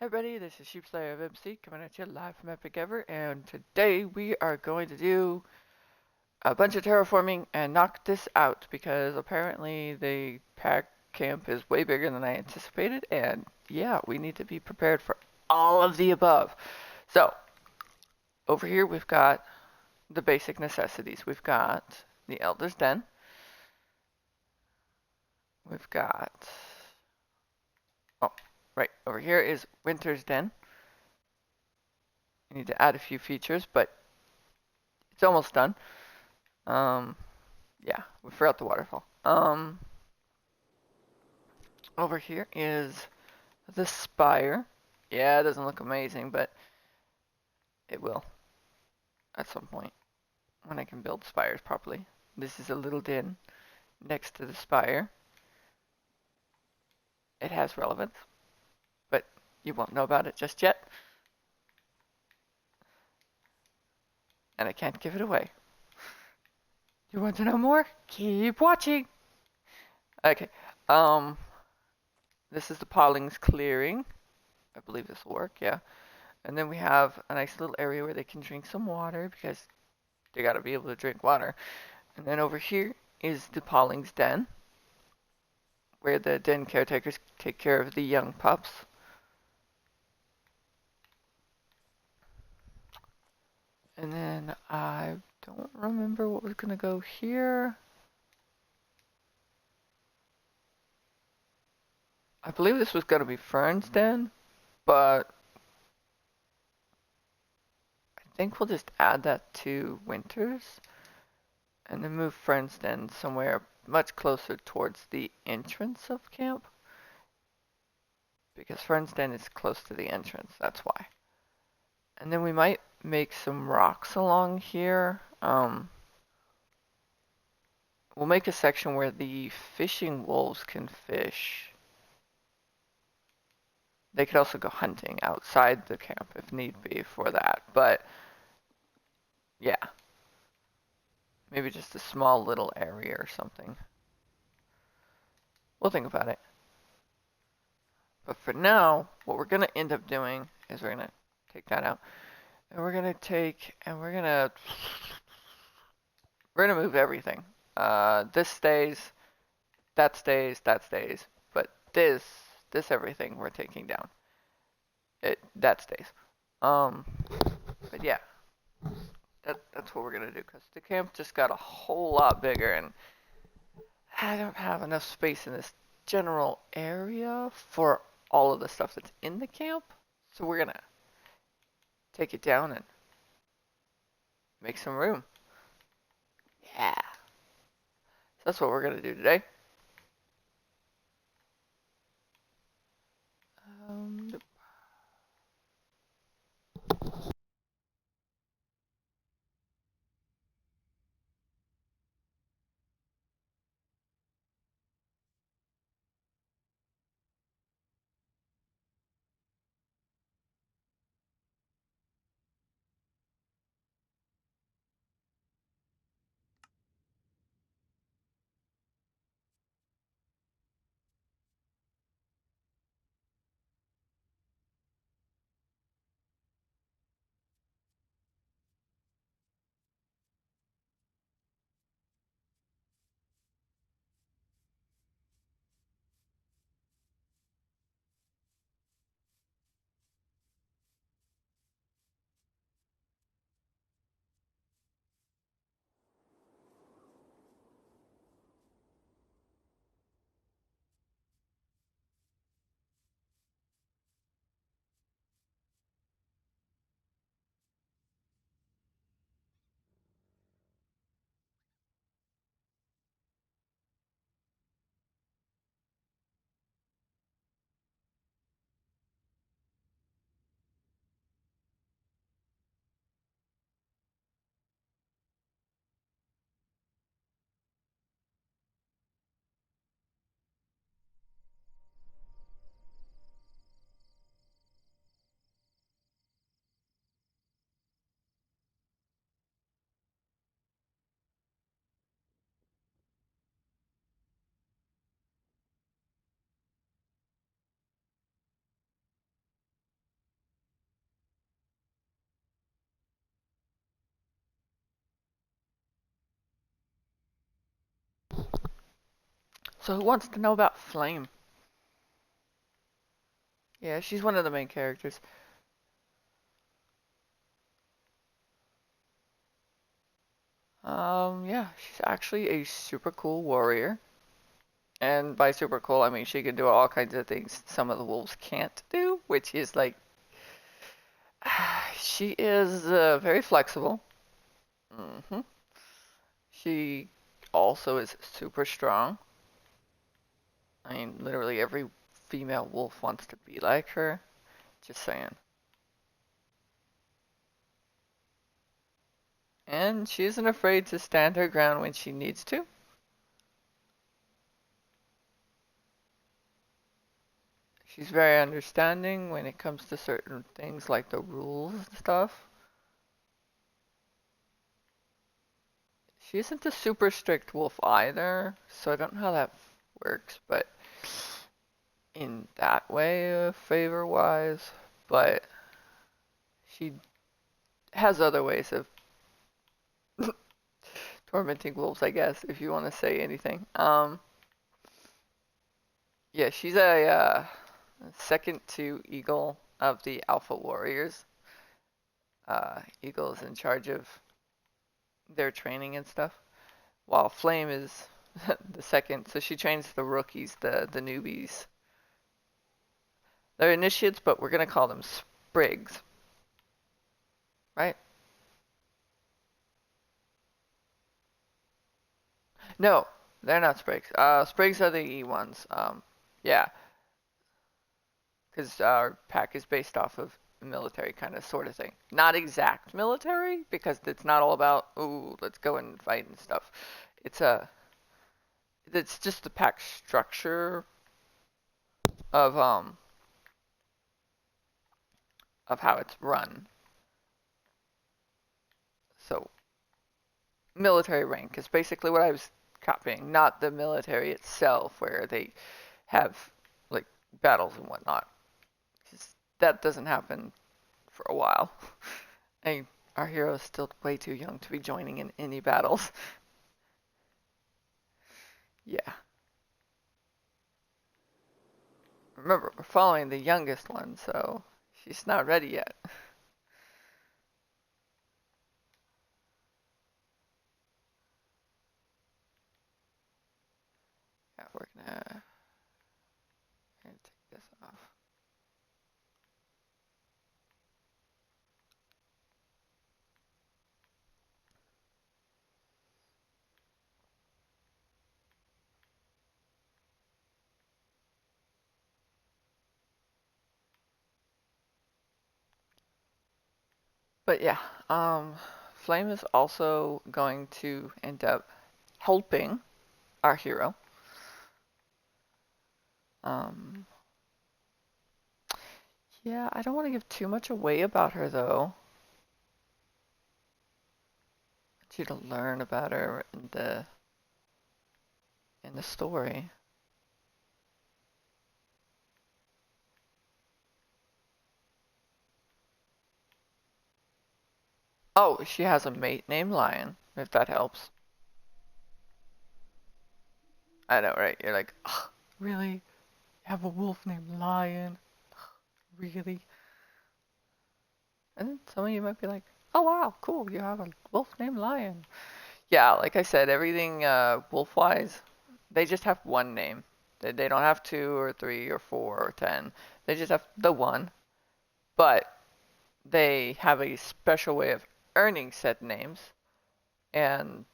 Hey everybody, this is Sheepslayer of MC coming at you live from Epic Ever, and today we are going to do a bunch of terraforming and knock this out because apparently the pack camp is way bigger than I anticipated, and yeah, we need to be prepared for all of the above. So, over here we've got the basic necessities. We've got the Elder's Den. We've got, oh, right, over here is Winter's Den. We need to add a few features, but it's almost done. Um, yeah, we forgot the waterfall. Over here is the spire. Yeah, it doesn't look amazing, but it will at some point when I can build spires properly. This is a little den next to the spire. It has relevance, but you won't know about it just yet, and I can't give it away. You want to know more? Keep watching. Okay. Um, this is the Pauling's clearing. I believe this will work. Yeah. And then we have a nice little area where they can drink some water because they gotta be able to drink water. And then over here is the Pauling's den, where the den caretakers take care of the young pups. And then I don't remember what was gonna go here. I believe this was gonna be Fern's den, but I think we'll just add that to Winter's and then move Fern's den somewhere much closer towards the entrance of camp. Because Fern's den is close to the entrance, that's why. And then we might make some rocks along here. We'll make a section where the fishing wolves can fish. They could also go hunting outside the camp if need be for that. But yeah, maybe just a small little area or something. We'll think about it. But for now, what we're going to end up doing is we're going to take that out. And we're going to take and we're going to move everything. This stays, that stays, that stays. But this everything we're taking down. That stays. But yeah, that's what we're gonna do because the camp just got a whole lot bigger, and I don't have enough space in this general area for all of the stuff that's in the camp. So we're gonna take it down and make some room. Yeah, so that's what we're gonna do today. Um, So who wants to know about Flame? Yeah, she's one of the main characters. Yeah, she's actually a super cool warrior. And by super cool, I mean she can do all kinds of things some of the wolves can't do, which is like, she is very flexible. hmm She also is super strong. I mean, literally every female wolf wants to be like her. Just saying. And she isn't afraid to stand her ground when she needs to. She's very understanding when it comes to certain things like the rules and stuff. She isn't a super strict wolf either, so I don't know how that works, but in that way, favor wise, but she has other ways of tormenting wolves, I guess, if you want to say anything. Yeah, she's a second to Eagle of the Alpha Warriors. Eagle is in charge of their training and stuff, while Flame is the second. So she trains the rookies, the newbies. They're initiates, but we're gonna call them sprigs, right? No, they're not sprigs. Sprigs are the E ones. Yeah, because our pack is based off of military kind of sort of thing. Not exact military, because it's not all about, ooh, let's go and fight and stuff. It's a it's just the pack structure of um of how it's run. So military rank is basically what I was copying, not the military itself where they have like battles and whatnot. That doesn't happen for a while. I, our hero is still way too young to be joining in any battles. Yeah. Remember, we're following the youngest one, so she's not ready yet. Yeah, we're gonna take this off. But yeah, Flame is also going to end up helping our hero. Um, yeah, I don't want to give too much away about her though. I want you to learn about her in the story. Oh, she has a mate named Lion, if that helps. I know, right? You're like, "Ugh, really? You have a wolf named Lion? Really?" And then some of you might be like, "Oh wow, cool, you have a wolf named Lion." Yeah, like I said, everything wolf-wise, they just have one name. They don't have two or three or four or 10. They just have the one. But they have a special way of earning said names, and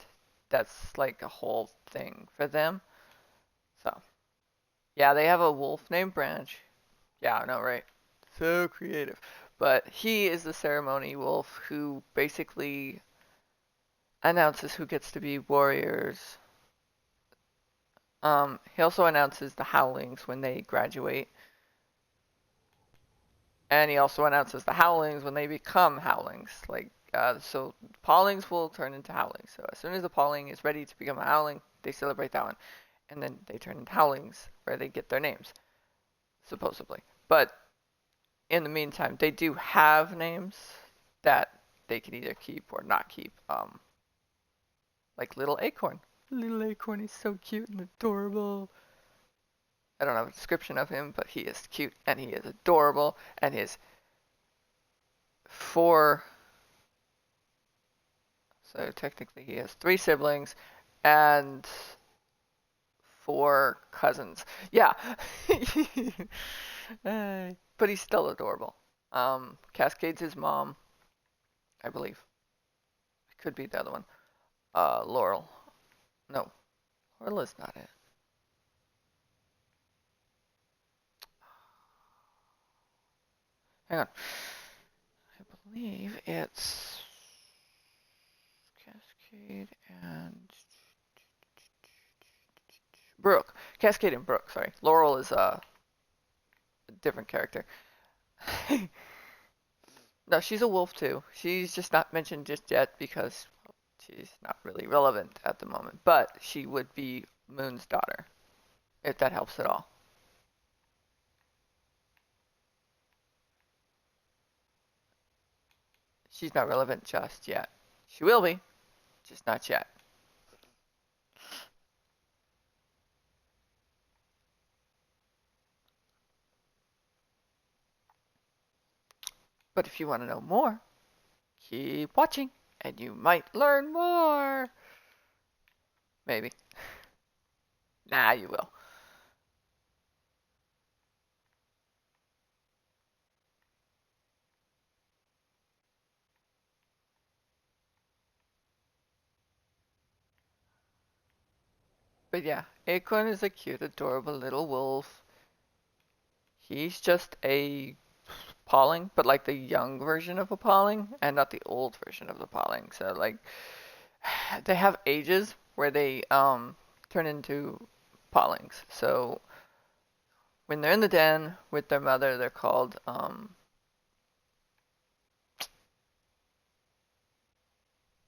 that's like a whole thing for them. So, yeah, they have a wolf named Branch. Yeah, I know, right? So creative. But he is the ceremony wolf who basically announces who gets to be warriors. He also announces the Howlings when they graduate. And he also announces the Howlings when they become Howlings. So Paulings will turn into Howlings. So as soon as the Pauling is ready to become a Howling, they celebrate that one. And then they turn into Howlings, where they get their names, supposedly. But in the meantime, they do have names that they can either keep or not keep. Like Little Acorn. Little acorn, he's so cute and adorable. I don't have a description of him, but he is cute and he is adorable, and his four, so technically he has three siblings and four cousins. Yeah. But he's still adorable. Cascade's his mom, I believe. It could be the other one. Laurel. No, Laurel is not it. Hang on. I believe it's Cascade and Brooke. Cascade and Brooke, sorry. Laurel is a different character. No, she's a wolf too. She's just not mentioned just yet because she's not really relevant at the moment. But she would be Moon's daughter, if that helps at all. She's not relevant just yet. She will be, just not yet. But if you want to know more, keep watching and you might learn more. Maybe. Nah, you will. But yeah, Acorn is a cute, adorable little wolf. He's just a Pauling, but like the young version of a Pauling and not the old version of the Pauling. So like they have ages where they turn into Paulings. So when they're in the den with their mother, they're called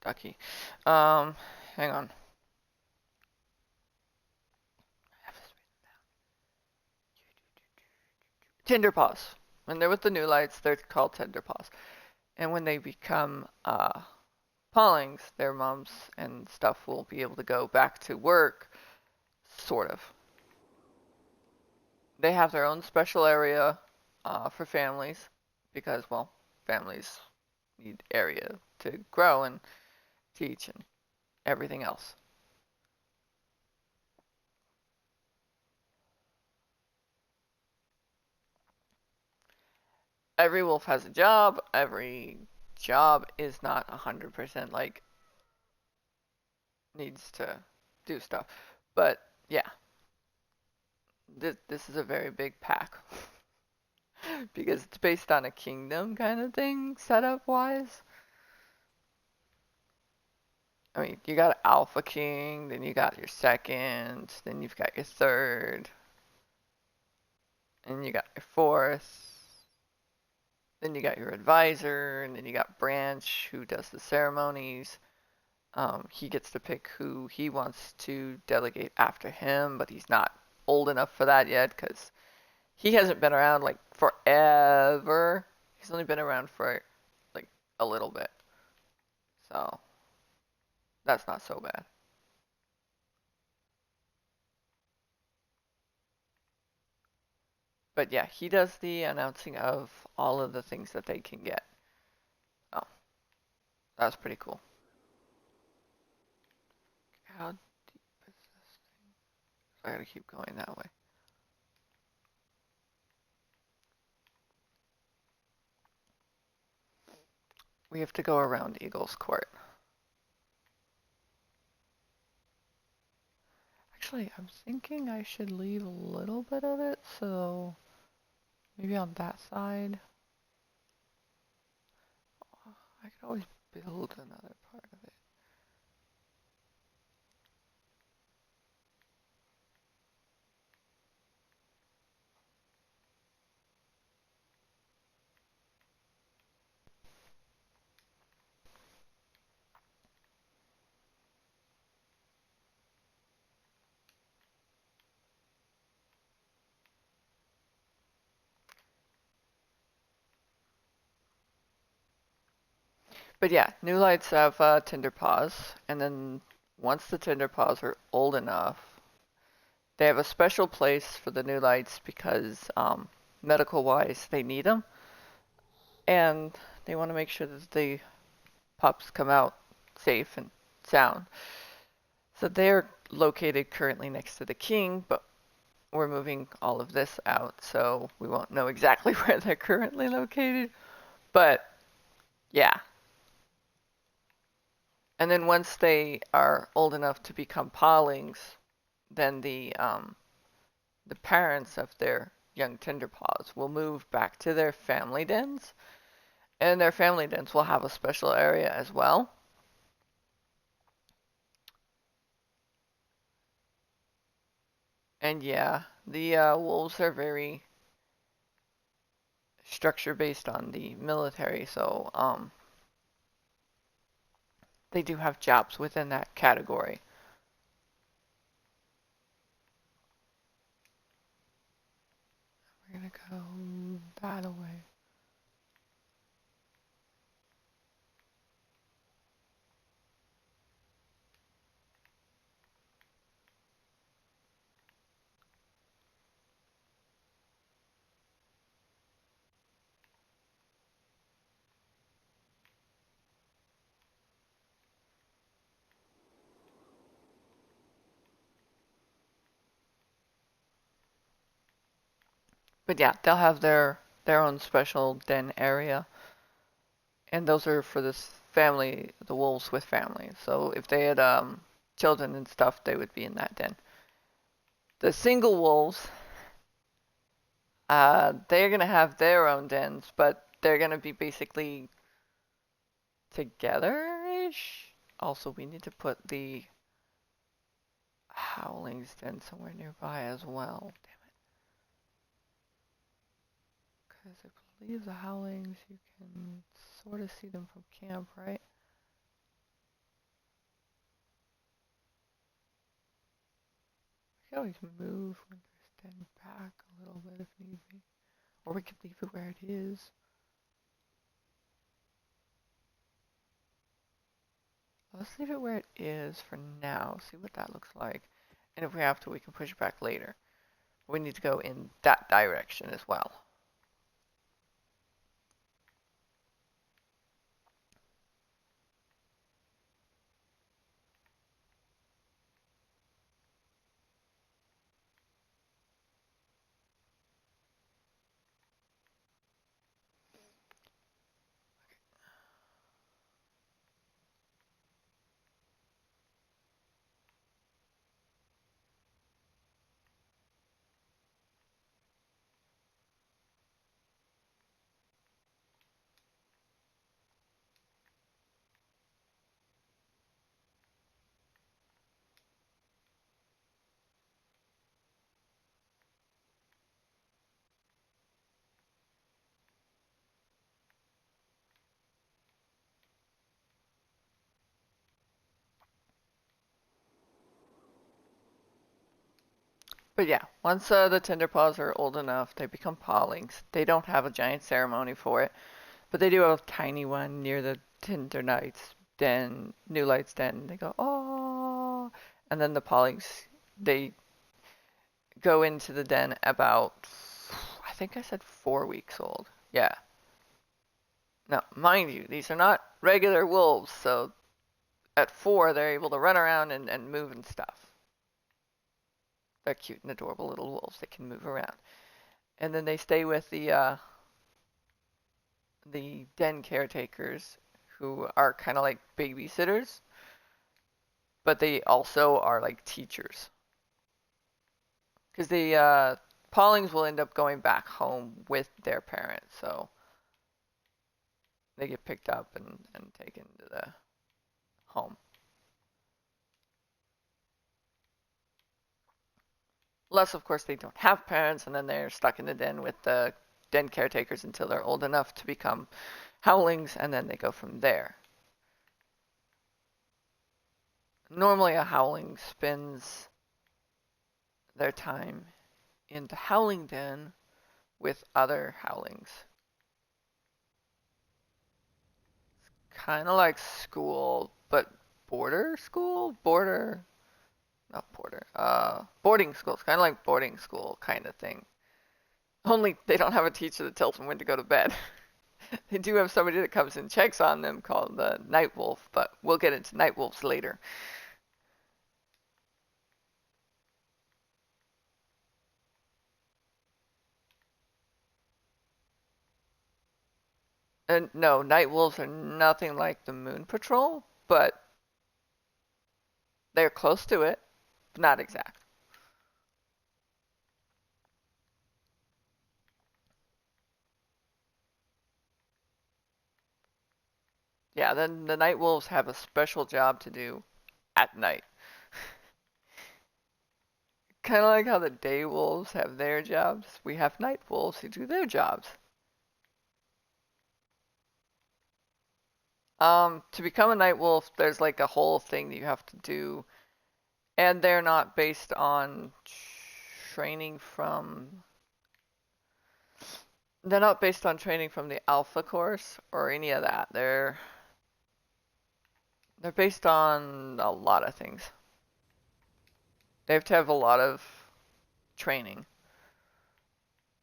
Ducky. Um Hang on. Tinderpaws. When they're with the New Lights, they're called Tinderpaws. And when they become Paulings, their moms and stuff will be able to go back to work, sort of. They have their own special area for families because, well, families need area to grow and teach and everything else. Every wolf has a job. Every job is not 100% like needs to do stuff. But yeah, this is a very big pack because it's based on a kingdom kind of thing setup wise. I mean, you got Alpha King, then you got your second, then you've got your third, and you got your fourth, then you got your advisor, and then you got Branch who does the ceremonies. He gets to pick who he wants to delegate after him, but he's not old enough for that yet because he hasn't been around like forever. He's only been around for like a little bit, so that's not so bad. But yeah, he does the announcing of all of the things that they can get. Oh, that's pretty cool. How deep is this? I gotta keep going that way. We have to go around Eagle's Court. Actually, I'm thinking I should leave a little bit of it, so maybe on that side. I could always build another part of it. But yeah, New Lights have Tinder Paws, and then once the Tinderpaws are old enough, they have a special place for the new lights because medical wise they need them, and they want to make sure that the pups come out safe and sound. So they're located currently next to the king, but we're moving all of this out, so we won't know exactly where they're currently located. But yeah. And then once they are old enough to become Pollings, then the parents of their young Tinderpaws will move back to their family dens, and their family dens will have a special area as well. And yeah, the wolves are very structure based on the military, so they do have jobs within that category. We're gonna go that away. But yeah, they'll have their own special den area, and those are for this family, the wolves with family. So if they had children and stuff, they would be in that den. The single wolves, they're gonna have their own dens, but they're gonna be basically together-ish. Also, we need to put the howlings den somewhere nearby as well. Damn it. Because I believe the howlings, you can sort of see them from camp, right? We can always move Winter's Den back a little bit if need be. Or we could leave it where it is. Let's leave it where it is for now, see what that looks like. And if we have to, we can push it back later. We need to go in that direction as well. But yeah, once the Tinderpaws are old enough, they become Pollings. They don't have a giant ceremony for it, but they do have a tiny one near the Tinder Knights Den, New Lights Den. They go, oh, and then the Pollings, they go into the den about, I think I said 4 weeks old. Yeah. Now, mind you, these are not regular wolves, so at 4, they're able to run around and move and stuff. They're cute and adorable little wolves that can move around. And then they stay with the den caretakers who are kind of like babysitters, but they also are like teachers. Because the Paulings will end up going back home with their parents, so they get picked up and taken to the home. Unless, of course, they don't have parents, and then they're stuck in the den with the den caretakers until they're old enough to become howlings, and then they go from there. Normally, a howling spends their time in the howling den with other howlings. Kind of like school, but border school, border, not border, boarding school. It's kind of like boarding school kind of thing. Only they don't have a teacher that tells them when to go to bed. They do have somebody that comes and checks on them called the night wolf, but we'll get into night wolves later. And no, night wolves are nothing like the Moon Patrol, but they're close to it, not exact. Yeah, then the night wolves have a special job to do at night. Kind of like how the day wolves have their jobs, we have night wolves who do their jobs. To become a night wolf, there's like a whole thing that you have to do, and they're not based on training from. They're not based on training from the Alpha course or any of that. They're based on a lot of things. They have to have a lot of training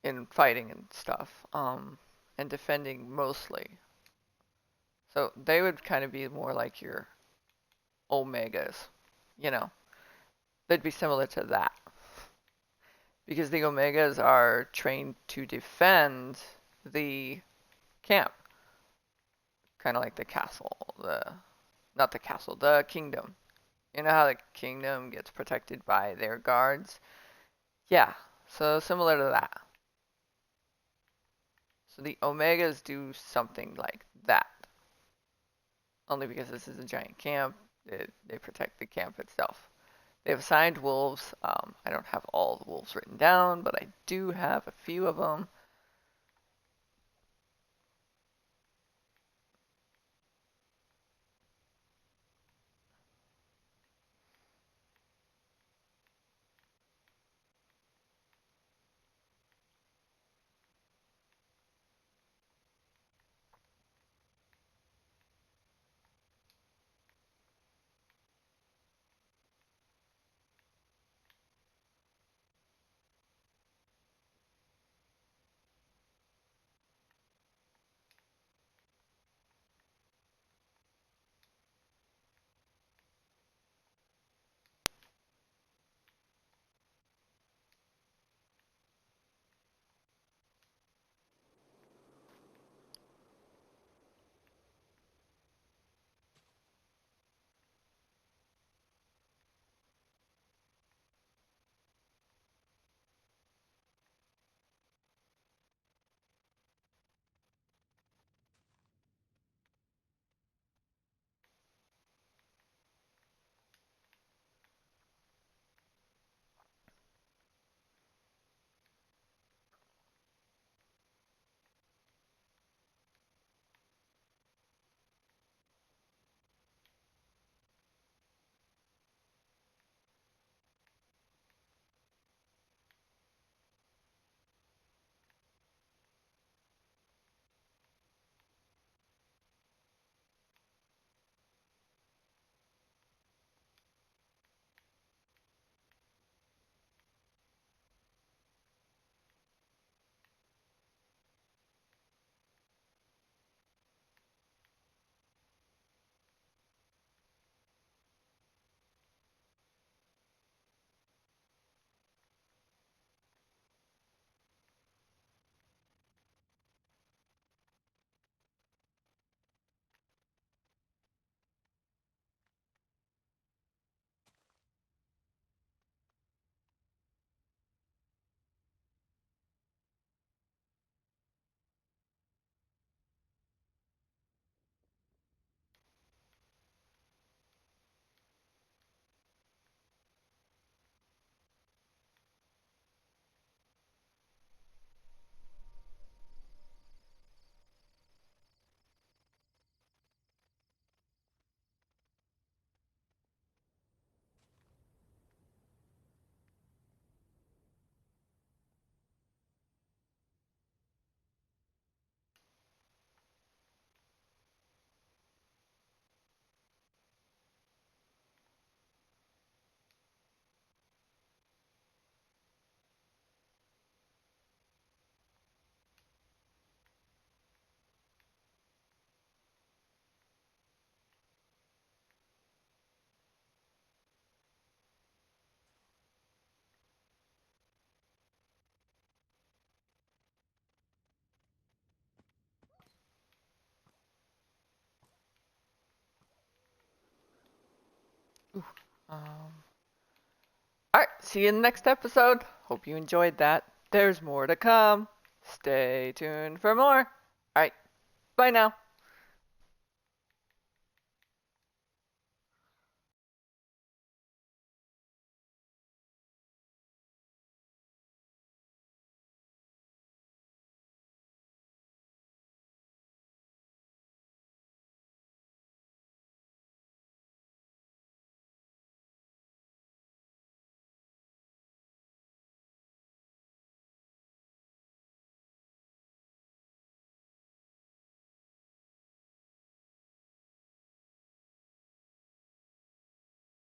in fighting and stuff, and defending mostly. So they would kind of be more like your Omegas, you know. They'd be similar to that. Because the Omegas are trained to defend the camp. Kind of like the castle. Not the castle, the kingdom. You know how the kingdom gets protected by their guards? Yeah, so similar to that. So the Omegas do something like that. Only because this is a giant camp, they protect the camp itself. They have assigned wolves. I don't have all the wolves written down, but I do have a few of them. Um, Alright, see you in the next episode. Hope you enjoyed that. There's more to come. Stay tuned for more. Alright, bye now.